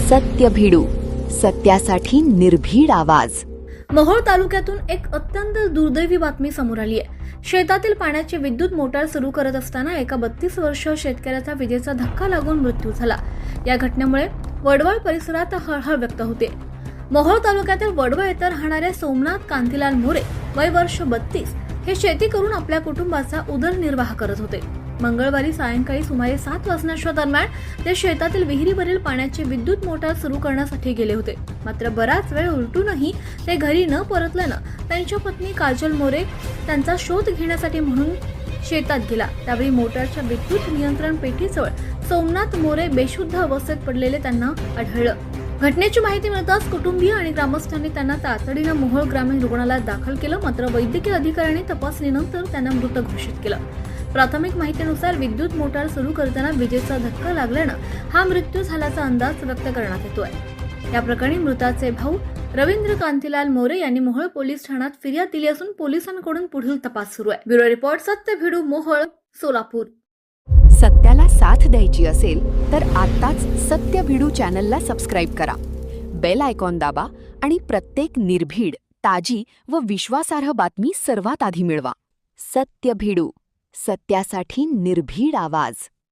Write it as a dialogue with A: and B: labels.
A: सत्य भिडू, सत्यासाठी निर्भीड आवाज.
B: मोहोळ तालुक्यातून एक अत्यंत दुर्दैवी बातमी समोर आली आहे. शेतातील पाण्याची विद्युत मोटार सुरू करत असताना एका 32 वर्षीय शेतकऱ्याचा विजेचा धक्का लागून मृत्यू झाला. या घटनेमुळे वडवळ परिसरात हळहळ व्यक्त होते. मोहोळ तालुक्यातील वडवळ येथे राहणारे सोमनाथ कांतीलाल मोरे, वय वर्ष 32, हे शेती करून आपल्या कुटुंबाचा उदरनिर्वाह करत होते. मंगळवारी सायंकाळी सुमारे 7 वाजण्याच्या दरम्यान ते शेतातील विहिरीवरील पाण्याची विद्युत मोटार सुरू करण्यासाठी गेले होते. मात्र बराच वेळ उलटूनही ते घरी न परतल्यानं त्यांच्या पत्नी काजल मोरे त्यांचा शोध घेण्यासाठी म्हणून शेतात गेला. त्यावेळी मोटारच्या विद्युत नियंत्रण पेटीजवळ सोमनाथ मोरे बेशुद्ध अवस्थेत पडलेले त्यांना आढळलं. घटनेची माहिती मिळताच कुटुंबीय आणि ग्रामस्थांनी त्यांना तातडीनं मोहोळ ग्रामीण रुग्णालयात दाखल केलं. मात्र वैद्यकीय अधिकाऱ्यांनी तपासणीनंतर त्यांना मृत घोषित केलं. प्राथमिक माहितीनुसार विद्युत मोटार सुरू करताना विजेचा धक्का लागल्यानं हा मृत्यू झाल्याचा अंदाज व्यक्त करण्यात येतोय. या प्रकरणी मृताचे भाऊ रवींद्र कांतीलाल मोरे यांनी मोहोळ पोलीस ठाण्यात फिर्याद दिली असून पोलिसांकडून पुढील तपास सुरू आहे. ब्युरो रिपोर्ट, सत्य भिडू, मोहोळ, सोलापूर.
A: सत्याला साथ द्यायची असेल तर आत्ताच सत्य भिडू चॅनलला सबस्क्राईब करा. बेल आयकॉन दाबा आणि प्रत्येक निर्भीड, ताजी व विश्वासार्ह बातमी सर्वात आधी मिळवा. सत्य भिडू, सत्यासाठी निर्भीड आवाज.